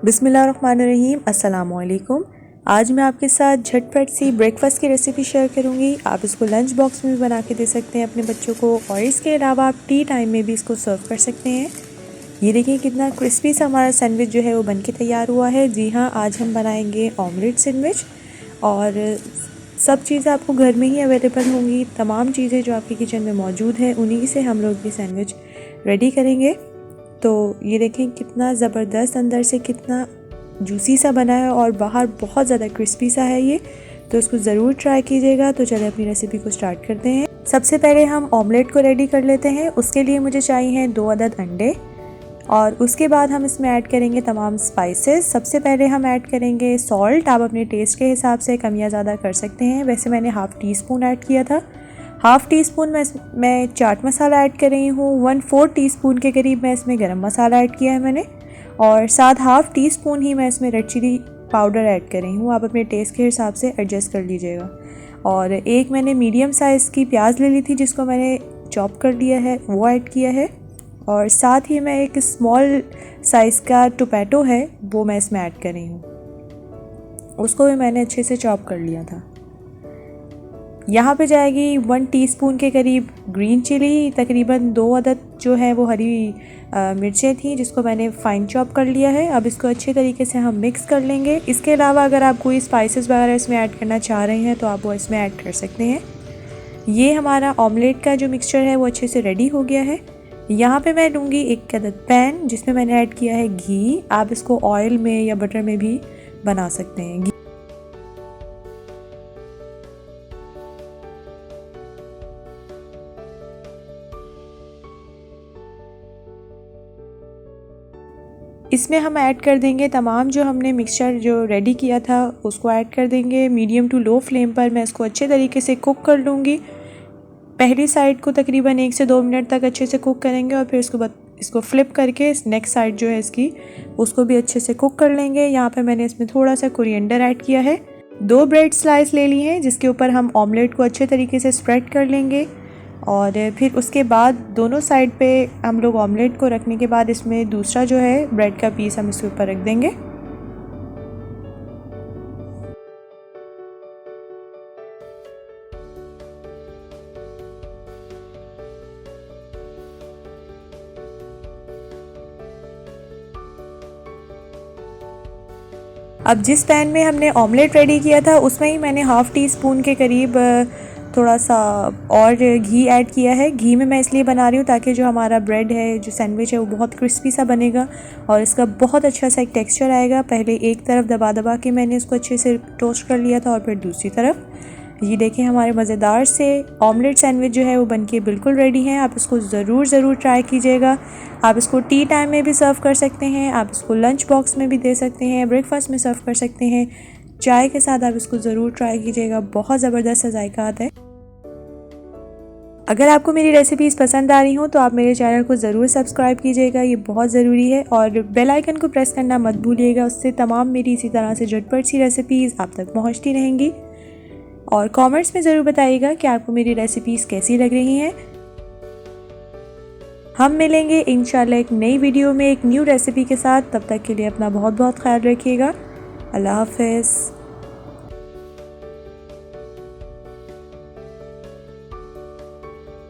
बिस्मिल्लाहिर्रहमानिर्रहीम। अस्सलामुअलैकुम। आज मैं आपके साथ झटपट सी ब्रेकफास्ट की रेसिपी शेयर करूंगी। आप इसको लंच बॉक्स में भी बना के दे सकते हैं अपने बच्चों को, और इसके अलावा आप टी टाइम में भी इसको सर्व कर सकते हैं। ये देखिए कितना क्रिस्पी सा हमारा सैंडविच जो है वो बन के तैयार हुआ है। जी हाँ, आज हम बनाएंगे ऑमलेट सैंडविच, और सब चीज़ें आपको घर में ही अवेलेबल होंगी। तमाम चीज़ें जो आपके किचन में मौजूद हैं उन्हीं से हम लोग ये सैंडविच रेडी करेंगे। तो ये देखें कितना ज़बरदस्त, अंदर से कितना जूसी सा बना है और बाहर बहुत ज़्यादा क्रिस्पी सा है ये। तो इसको ज़रूर ट्राई कीजिएगा। तो चलिए अपनी रेसिपी को स्टार्ट करते हैं। सबसे पहले हम ऑमलेट को रेडी कर लेते हैं। उसके लिए मुझे चाहिए हैं 2 अदद अंडे, और उसके बाद हम इसमें ऐड करेंगे तमाम स्पाइसेस। सबसे पहले हम ऐड करेंगे सॉल्ट। आप अपने टेस्ट के हिसाब से कम या ज़्यादा कर सकते हैं। वैसे मैंने हाफ़ टी स्पून ऐड किया था। हाफ़ टी स्पून मैं चाट मसाला ऐड कर रही हूँ। 1/4 टीस्पून के करीब मैं इसमें गरम मसाला ऐड किया है मैंने, और साथ हाफ़ टी स्पून ही मैं इसमें रेड चिली पाउडर ऐड कर रही हूँ। आप अपने टेस्ट के हिसाब से एडजस्ट कर लीजिएगा। और एक मैंने मीडियम साइज़ की प्याज ले ली थी जिसको मैंने चॉप कर लिया है, वो ऐड किया है। और साथ ही मैं एक स्मॉल साइज़ का टोमेटो है वो मैं इसमें ऐड कर रही हूँ, उसको भी मैंने अच्छे से चॉप कर लिया था। यहाँ पे जाएगी 1 टीस्पून के करीब ग्रीन चिली, तकरीबन 2 अदद जो है वो हरी मिर्चें थी जिसको मैंने फ़ाइन चॉप कर लिया है। अब इसको अच्छे तरीके से हम मिक्स कर लेंगे। इसके अलावा अगर आप कोई स्पाइसेस वगैरह इसमें ऐड करना चाह रहे हैं तो आप वो इसमें ऐड कर सकते हैं। ये हमारा ऑमलेट का जो मिक्सचर है वो अच्छे से रेडी हो गया है। यहाँ पे मैं लूँगी 1 अदद पैन जिसमें मैंने ऐड किया है घी। आप इसको ऑयल में या बटर में भी बना सकते हैं। इसमें हम ऐड कर देंगे तमाम जो हमने मिक्सचर जो रेडी किया था उसको ऐड कर देंगे। मीडियम टू लो फ्लेम पर मैं इसको अच्छे तरीके से कुक कर लूँगी। पहली साइड को तकरीबन 1 से 2 मिनट तक अच्छे से कुक करेंगे, और फिर इसको फ्लिप करके इस नेक्स्ट साइड जो है इसकी उसको भी अच्छे से कुक कर लेंगे। यहाँ पे मैंने इसमें थोड़ा सा कोरिएंडर ऐड किया है। 2 ब्रेड स्लाइस ले ली हैं जिसके ऊपर हम ऑमलेट को अच्छे तरीके से स्प्रेड कर लेंगे, और फिर उसके बाद दोनों साइड पे हम लोग ऑमलेट को रखने के बाद इसमें दूसरा जो है ब्रेड का पीस हम इसके ऊपर रख देंगे। अब जिस पैन में हमने ऑमलेट रेडी किया था उसमें ही मैंने हाफ़ टी स्पून के करीब थोड़ा सा और घी ऐड किया है। घी में मैं इसलिए बना रही हूँ ताकि जो हमारा ब्रेड है, जो सैंडविच है, वो बहुत क्रिस्पी सा बनेगा और इसका बहुत अच्छा सा एक टेक्सचर आएगा। पहले एक तरफ दबा दबा के मैंने इसको अच्छे से टोस्ट कर लिया था, और फिर दूसरी तरफ। ये देखें हमारे मज़ेदार से ऑमलेट सैंडविच जो है वो बनके बिल्कुल रेडी है। आप इसको ज़रूर ट्राई कीजिएगा। आप इसको टी टाइम में भी सर्व कर सकते हैं, आप इसको लंच बॉक्स में भी दे सकते हैं, ब्रेकफास्ट में सर्व कर सकते हैं, चाय के साथ आप इसको ज़रूर ट्राई कीजिएगा। बहुत ज़बरदस्त जायका आता है। अगर आपको मेरी रेसिपीज़ पसंद आ रही हों तो आप मेरे चैनल को ज़रूर सब्सक्राइब कीजिएगा, ये बहुत ज़रूरी है। और बेल आइकन को प्रेस करना मत भूलिएगा, उससे तमाम मेरी इसी तरह से झटपट सी रेसिपीज़ आप तक पहुंचती रहेंगी। और कमेंट्स में ज़रूर बताइएगा कि आपको मेरी रेसिपीज़ कैसी लग रही हैं। हम मिलेंगे इंशाल्लाह एक नई वीडियो में एक न्यू रेसिपी के साथ। तब तक के लिए अपना बहुत बहुत ख्याल रखिएगा। अल्लाह हाफ़िज़।